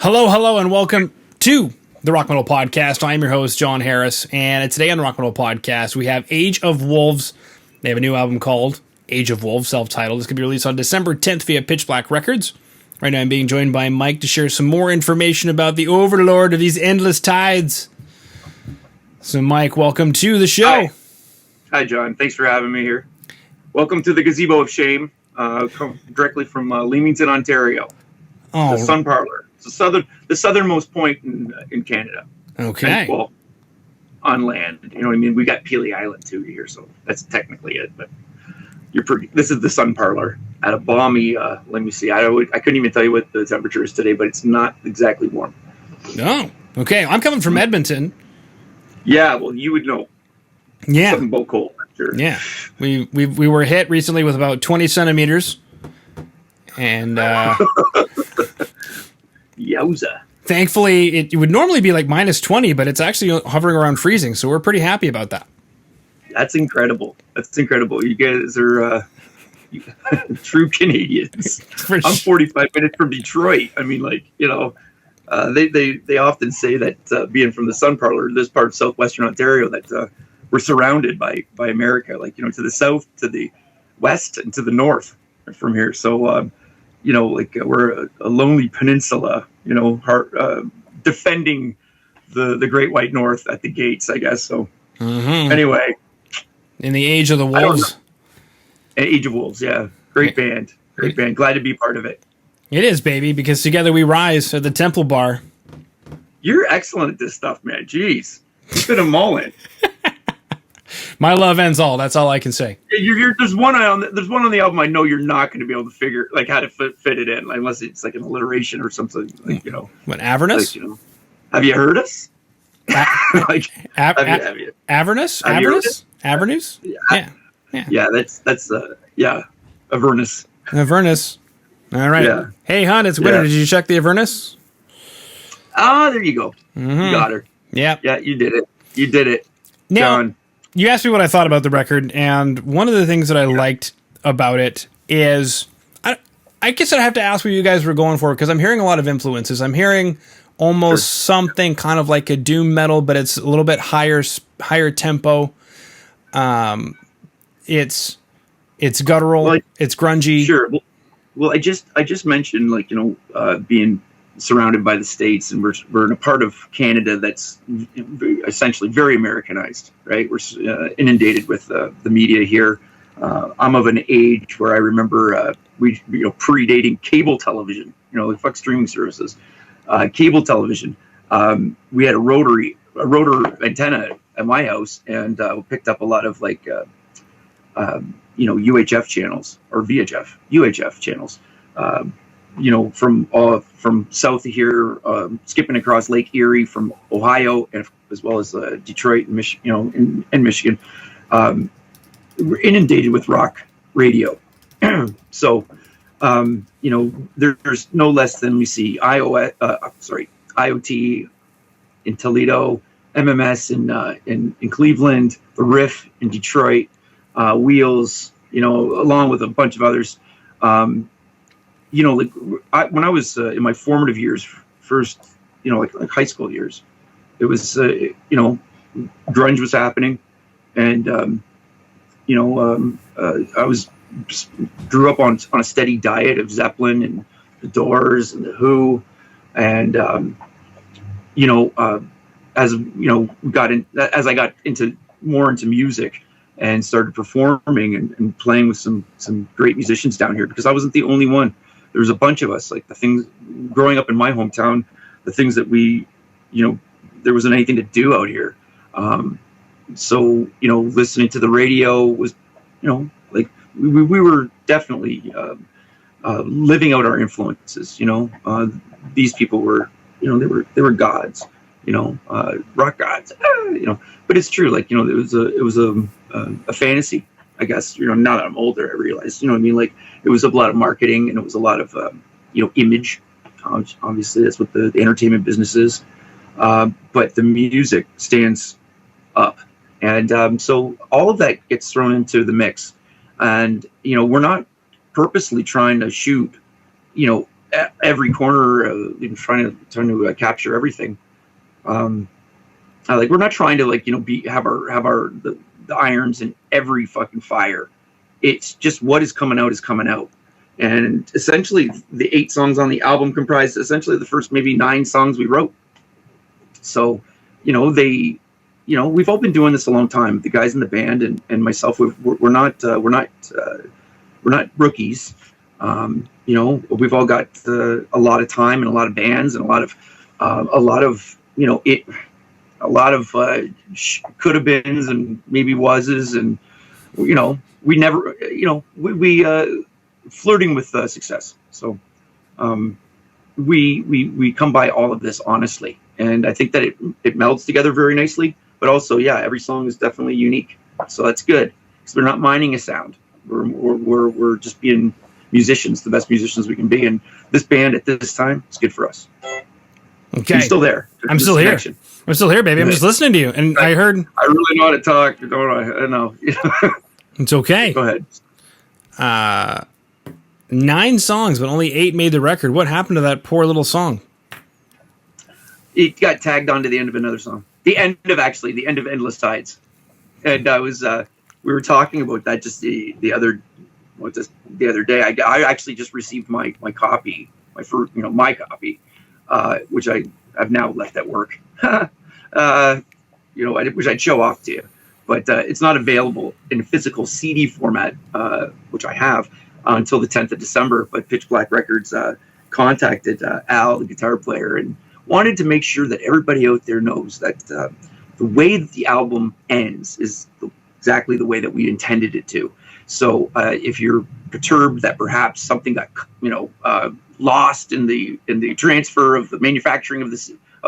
Hello, and welcome to the Rock Metal Podcast. I'm your host, John Harris, and today on the Rock Metal Podcast, we have Age of Wolves. They have a new album called Age of Wolves, self-titled. This could be released on December 10th via Pitch Black Records. Right now, I'm being joined by Mike to share some more information about the overlord of these endless tides. So, Mike, welcome to the show. Hi, John. Thanks for having me here. Welcome to the Gazebo of Shame, come directly from Leamington, Ontario. The Sun Parlor. It's the southernmost point in Canada. Okay. And, well, on land. You know what I mean? We got Pelee Island too here, so that's technically it. But this is the Sun Parlor at a balmy. Let me see. I couldn't even tell you what the temperature is today, but it's not exactly warm. Oh, okay. I'm coming from Edmonton. Yeah, well, you would know. Yeah. Something about cold. Sure. Yeah. We were hit recently with about 20 centimeters. And yowza. Thankfully, it would normally be like minus 20, but it's actually hovering around freezing, so we're pretty happy about that. That's incredible. You guys are true Canadians. I'm 45 minutes from Detroit. I mean, like, you know, they often say that being from the Sun Parlor, this part of southwestern Ontario, that we're surrounded by America, like, you know, to the south, to the west, and to the north from here. So, you know, like we're a lonely peninsula, you know, defending the Great White North at the gates, I guess. So Anyway. In the Age of the Wolves. Age of Wolves, yeah. Great band. Glad to be part of it. It is, baby, because together we rise at the Temple Bar. You're excellent at this stuff, man. Jeez. You fit them all in. My love ends all. That's all I can say. There's one on the album I know you're not going to be able to figure like how to fit it in, like, unless it's like an alliteration or something. Like, you know, what, Avernus? Like, you know, have you heard us? Like, have you? Avernus? Avernus? Yeah. That's Avernus. Avernus. All right. Yeah. Hey, hon, it's winter. Yeah. Did you check the Avernus? There you go. Mm-hmm. You got her. Yeah. Yeah, you did it. Now, John. You asked me what I thought about the record, and one of the things that I liked about it is, I guess I'd have to ask what you guys were going for, because I'm hearing a lot of influences. I'm hearing almost something kind of like a doom metal, but it's a little bit higher tempo. It's guttural. It's grungy. Sure. Well, I just mentioned, like, you know, being surrounded by the States, and we're in a part of Canada that's essentially very Americanized, right? We're inundated with the media here. I'm of an age where I remember predating cable television, you know, like fuck streaming services, cable television. We had a rotor antenna at my house, and we picked up a lot of like UHF channels or UHF channels. You know, from south of here, skipping across Lake Erie from Ohio, and as well as Detroit and Michigan, and Michigan, we're inundated with rock radio. So, you know, there's no less than, we see IoT in Toledo, MMS in Cleveland, the Riff in Detroit, Wheels, you know, along with a bunch of others. You know, like when I was in my formative years, first, you know, like high school years, it was, you know, grunge was happening, and you know, I grew up on a steady diet of Zeppelin and the Doors and the Who, and you know, as you know, as I got more into music and started performing and playing with some great musicians down here, because I wasn't the only one. There was a bunch of us, like the things growing up in my hometown, the things that we, you know, there wasn't anything to do out here. So, you know, listening to the radio was, you know, like we were definitely living out our influences. You know, these people were, you know, they were gods, you know, rock gods, you know. But it's true, like, you know, it was a fantasy, I guess. You know, now that I'm older, I realize, you know what I mean? Like, it was a lot of marketing, and it was a lot of, you know, image. Obviously, that's what the entertainment business is. But the music stands up. And so all of that gets thrown into the mix. And, you know, we're not purposely trying to shoot, you know, every corner, trying to capture everything. Like we're not trying to like have the irons in every fucking fire. It's just what is coming out. And essentially, the 8 songs on the album comprise essentially the first maybe 9 songs we wrote. So, we've all been doing this a long time. The guys in the band and myself, we're not rookies. We've all got a lot of time and a lot of bands and a lot of could have beens and maybe wases, and we never we flirting with success. So we come by all of this honestly, and I think that it melds together very nicely. But also, every song is definitely unique, so that's good. So we're not mining a sound. We're just being musicians, the best musicians we can be, and this band at this time is good for us. Okay, you're still there. I'm still here. I'm still here, baby. I'm just listening to you, and I heard. I really know how to talk, don't I? I know. It's okay. Go ahead. 9 songs, but only 8 made the record. What happened to that poor little song? It got tagged onto the end of another song. The end of Endless Tides. And we were talking about that just the other day. I actually just received my copy, my copy, which I've now left at work. Which I'd show off to you, but it's not available in physical CD format, which I have until the 10th of December. But Pitch Black Records contacted Al, the guitar player, and wanted to make sure that everybody out there knows that the way that the album ends is exactly the way that we intended it to. So if you're perturbed that perhaps something got lost in the transfer of the manufacturing of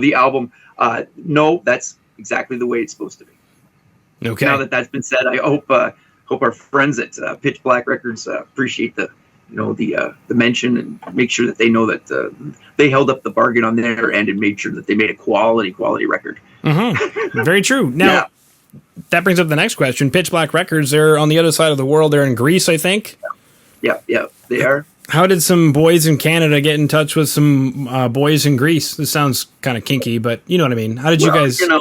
the album, no, that's exactly the way it's supposed to be. Okay. Now that's been said, I hope our friends at Pitch Black Records appreciate the mention and make sure that they know that they held up the bargain on their end and made sure that they made a quality record. Mm-hmm. Very true. Now, that brings up the next question. Pitch Black Records, they're on the other side of the world. They're in Greece, I think. Yeah, they are. How did some boys in Canada get in touch with some boys in Greece? This sounds kind of kinky, but you know what I mean. How did you guys? Kind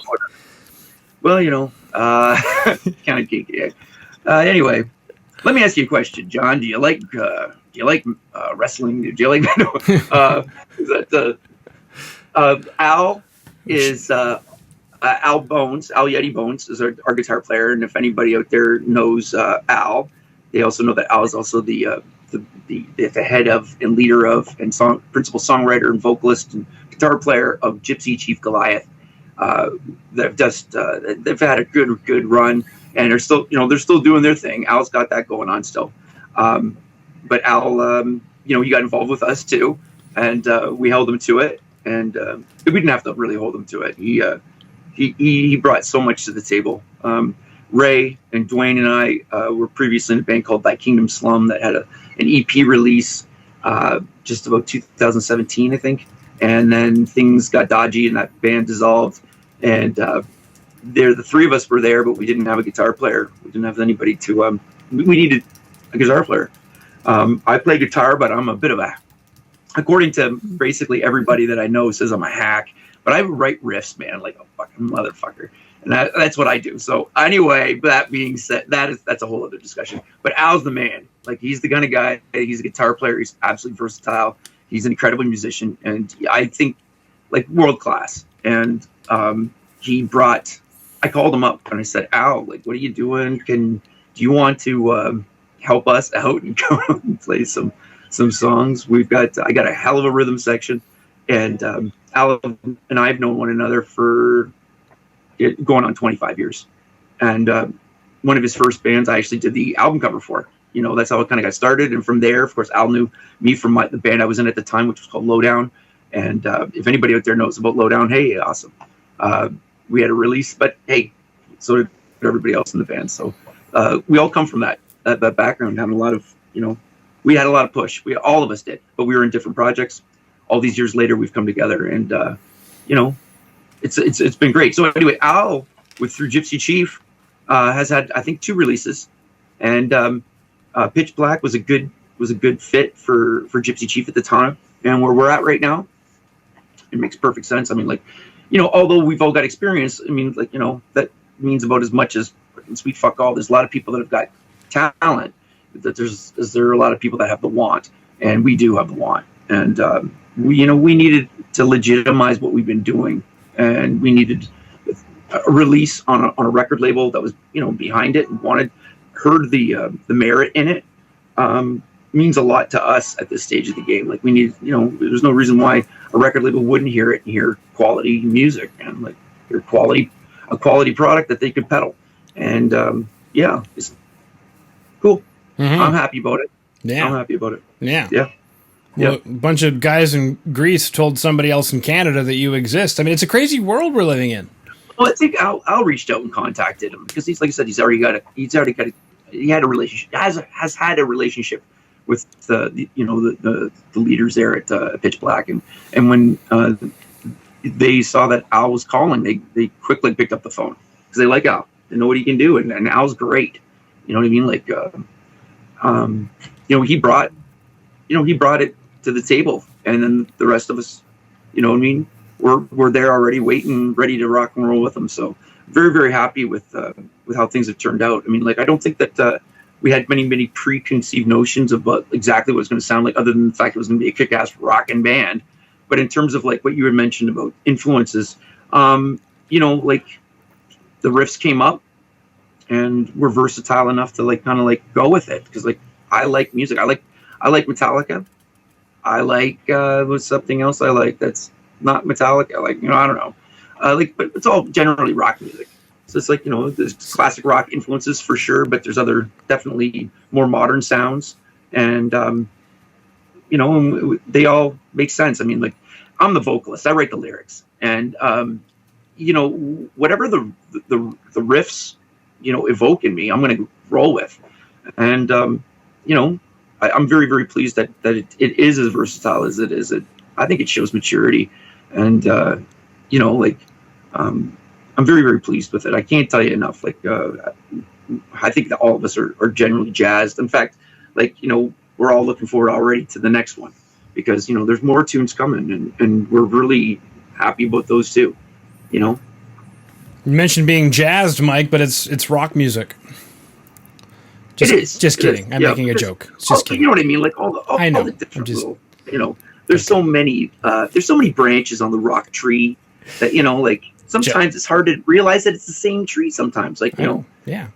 of kinky. Anyway, let me ask you a question, John. Do you like wrestling? Do you like Al is Al Yeti Bones is our guitar player, and if anybody out there knows Al, they also know that Al is also the head of and leader of and principal songwriter and vocalist and guitar player of Gypsy Chief Goliath. They've had a good run, and they're still doing their thing. Al's got that going on still, but Al, he got involved with us too, and we held him to it, and we didn't have to really hold him to it. He brought so much to the table. Ray and Dwayne and I were previously in a band called Thy Kingdom Slum that had an EP release just about 2017, I think. And then things got dodgy and that band dissolved. And the 3 of us were there, but we didn't have a guitar player. We didn't have anybody to, we needed a guitar player. I play guitar, but I'm a bit of according to basically everybody that I know says I'm a hack. But I write riffs, man, like a fucking motherfucker. And that's what I do. So anyway, that being said, that's a whole other discussion. But Al's the man. Like, he's the kind of guy. He's a guitar player. He's absolutely versatile. He's an incredible musician. And I think, like, world class. And I called him up and I said, Al, like, what are you doing? Do you want to help us out and go and play some songs? I got a hell of a rhythm section. And Al and I have known one another for going on 25 years. And one of his first bands I actually did the album cover for. That's how it kind of got started. And from there, of course, Al knew me from the band I was in at the time, which was called Lowdown. And if anybody out there knows about Lowdown, hey, awesome. We had a release, but hey, so did everybody else in the band. So we all come from that background, having a lot of, we had a lot of push. All of us did, but we were in different projects. All these years later, we've come together, and it's been great. So anyway, Al, through Gypsy Chief, has had, I think, 2 releases, and Pitch Black was a good fit for Gypsy Chief at the time. and where we're at right now, it makes perfect sense. I mean, like, although we've all got experience, I mean, like, that means about as much as sweet fuck all. There's a lot of people that have got talent. That there are a lot of people that have the want, and we do have the want. And we needed to legitimize what we've been doing, and we needed a release on a record label that was behind it and heard the merit in it. Means a lot to us at this stage of the game. Like, we need, there's no reason why a record label wouldn't hear it and hear quality music and like hear a quality product that they could peddle. And it's cool. Mm-hmm. I'm happy about it. Yeah, I'm happy about it. Yeah. Well, a bunch of guys in Greece told somebody else in Canada that you exist. I mean, it's a crazy world we're living in. Well, I think Al reached out and contacted him because he's, like I said, he has had a relationship with the leaders there at Pitch Black, and when they saw that Al was calling, they quickly picked up the phone because they like Al. They know what he can do, and Al's great. You know what I mean? Like, he brought it to the table, and then the rest of us, you know what I mean, we're there already, waiting, ready to rock and roll with them. So very, very happy with how things have turned out. I mean, like, I don't think that we had many preconceived notions of exactly what it's going to sound like, other than the fact it was going to be a kick-ass rockin' band. But in terms of like what you had mentioned about influences, like the riffs came up, and we're versatile enough to like kind of like go with it, because like I like music. I like Metallica. I like what's something else I like that's not Metallica. Like, I don't know. But it's all generally rock music. So it's like, there's classic rock influences for sure, but there's other definitely more modern sounds, and they all make sense. I mean, like, I'm the vocalist. I write the lyrics, and whatever the riffs evoke in me, I'm going to roll with, and I'm very, very pleased that it is as versatile as it is. I think it shows maturity, and I'm very, very pleased with it. I can't tell you enough. Like, I think that all of us are generally jazzed. In fact, like, we're all looking forward already to the next one, because, there's more tunes coming, and we're really happy about those too, You mentioned being jazzed, Mike, but it's rock music. It is. Just kidding. I'm making a joke. It's just kidding. You know what I mean? Like all the different little, there's so many branches on the rock tree that, like, sometimes it's hard to realize that it's the same tree sometimes. Like, yeah.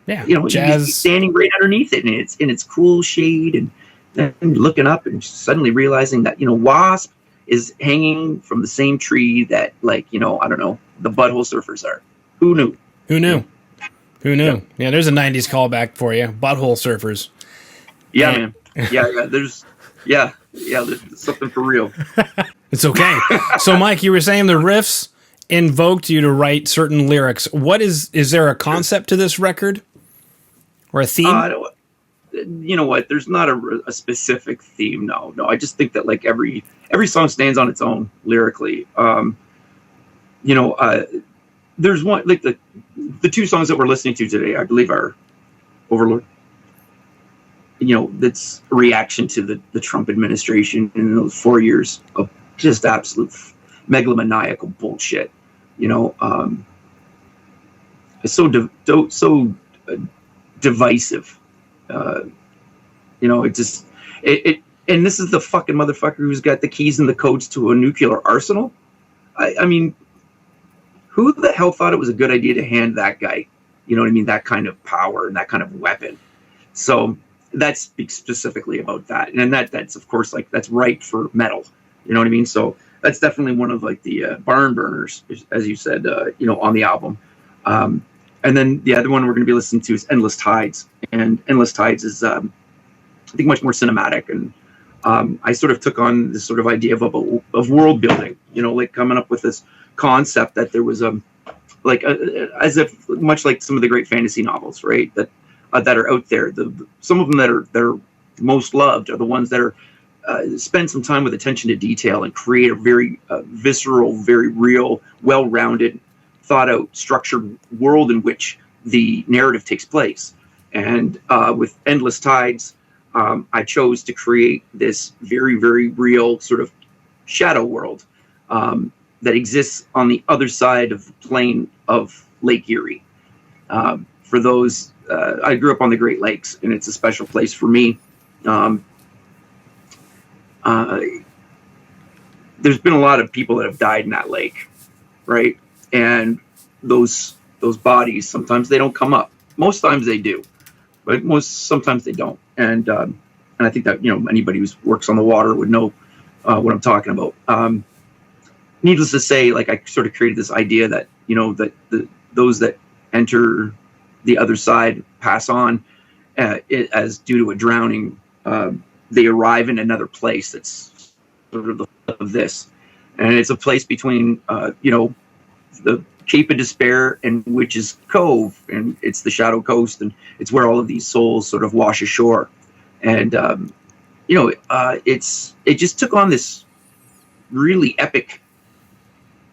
Jazz. You're standing right underneath it, and it's in its cool shade, and then looking up and suddenly realizing that, Wasp is hanging from the same tree that, like, I don't know, the Butthole Surfers are. Who knew? Yeah, there's a 90s callback for you. Butthole Surfers. Yeah, man. Yeah. There's something for real. It's okay. So, Mike, you were saying the riffs invoked you to write certain lyrics. Is there a concept to this record? Or a theme? You know what? There's not a specific theme. No. I just think that, like, every song stands on its own lyrically. There's one, like, the two songs that we're listening to today, I believe, are Overlord. That's a reaction to the Trump administration in those 4 years of just absolute megalomaniacal bullshit. It's so divisive. And this is the fucking motherfucker who's got the keys and the codes to a nuclear arsenal. I mean, who the hell thought it was a good idea to hand that guy, that kind of power and that kind of weapon? So that speaks specifically about that. And that's of course, like, that's right for metal. You know what I mean? So that's definitely one of, like, the barn burners, as you said, on the album. And then the other one we're going to be listening to is Endless Tides. And Endless Tides is, I think, much more cinematic. And I sort of took on this sort of idea of world building, like coming up with this concept that there was as if much like some of the great fantasy novels, right? That are out there. Some of them that are most loved are the ones that are spend some time with attention to detail and create a very visceral, very real, well-rounded, thought-out, structured world in which the narrative takes place. And with Endless Tides, I chose to create this very, very real sort of shadow world that exists on the other side of the plain of Lake Erie. For those, I grew up on the Great Lakes, and it's a special place for me. There's been a lot of people that have died in that lake, right? And those bodies, sometimes they don't come up. Most times they do, but sometimes they don't. And I think that, anybody who works on the water would know what I'm talking about. Needless to say, like, I sort of created this idea that, that those that enter the other side pass on as due to a drowning. They arrive in another place that's sort of this, and it's a place between the Cape of Despair and Witches Cove, and it's the Shadow Coast, and it's where all of these souls sort of wash ashore. And it just took on this really epic.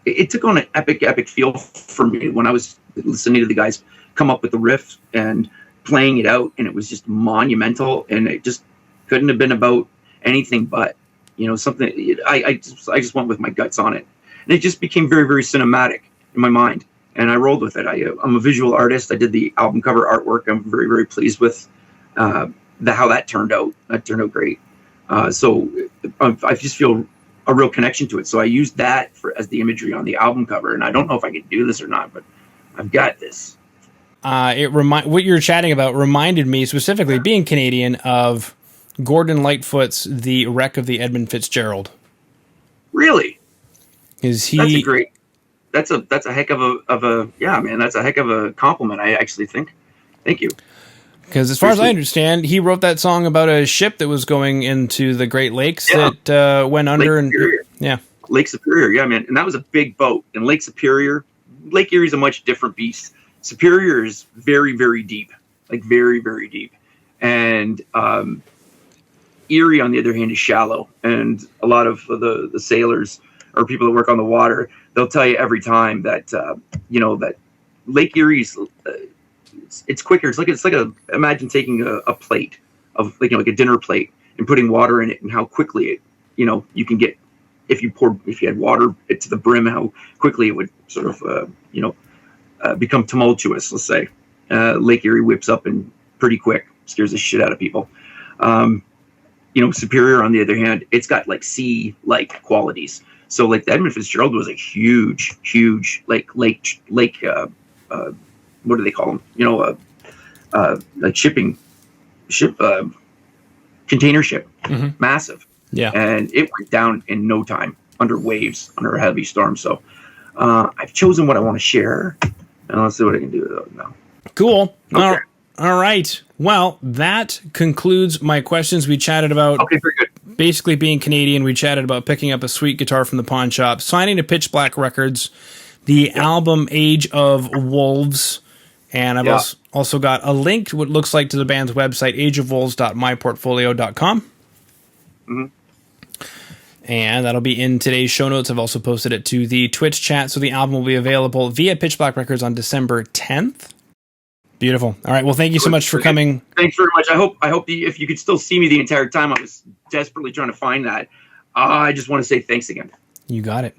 It took on an epic feel for me when I was listening to the guys come up with the riff and playing it out, and it was just monumental, and it just couldn't have been about anything but something. I just went with my guts on it, and it just became very, very cinematic in my mind, and I rolled with it. I'm a visual artist. I did the album cover artwork. I'm very, very pleased with how that turned out. That turned out great. So I just feel a real connection to it. So I used that as the imagery on the album cover, and I don't know if I could do this or not, but I've got this. What you're chatting about reminded me, specifically being Canadian, of Gordon Lightfoot's The Wreck of the Edmund Fitzgerald. Really? That's a heck of a yeah, man, that's a heck of a compliment, I actually think. Thank you. Because as far as I understand, he wrote that song about a ship that was going into the Great Lakes that went under. Lake Superior, yeah, man. And that was a big boat. And Lake Superior, Lake Erie is a much different beast. Superior is very, very deep, like very, very deep. And Erie, on the other hand, is shallow. And a lot of the sailors or people that work on the water, they'll tell you every time that, that Lake Erie's, it's quicker. It's like imagine taking a plate of like a dinner plate and putting water in it, and how quickly it, you can get, if you had water to the brim, how quickly it would sort of, become tumultuous, let's say. Lake Erie whips up and pretty quick, scares the shit out of people. Superior, on the other hand, it's got like sea-like qualities. So like the Edmund Fitzgerald was a huge, lake, what do they call them? A container ship, massive. Yeah. And it went down in no time under waves, under a heavy storm. So I've chosen what I want to share, and let's see what I can do now. Cool. Okay. All right. Well, that concludes my questions. We chatted about very good. Basically being Canadian. We chatted about picking up a sweet guitar from the pawn shop, signing to Pitch Black Records, the album Age of Wolves, and I've also got a link to what looks like to the band's website, ageofwolves.myportfolio.com. Mm-hmm. And that'll be in today's show notes. I've also posted it to the Twitch chat, so the album will be available via Pitch Black Records on December 10th. Beautiful. All right. Well, thank you so much for coming. Thanks very much. I hope if you could still see me the entire time, I was desperately trying to find that. I just want to say thanks again. You got it.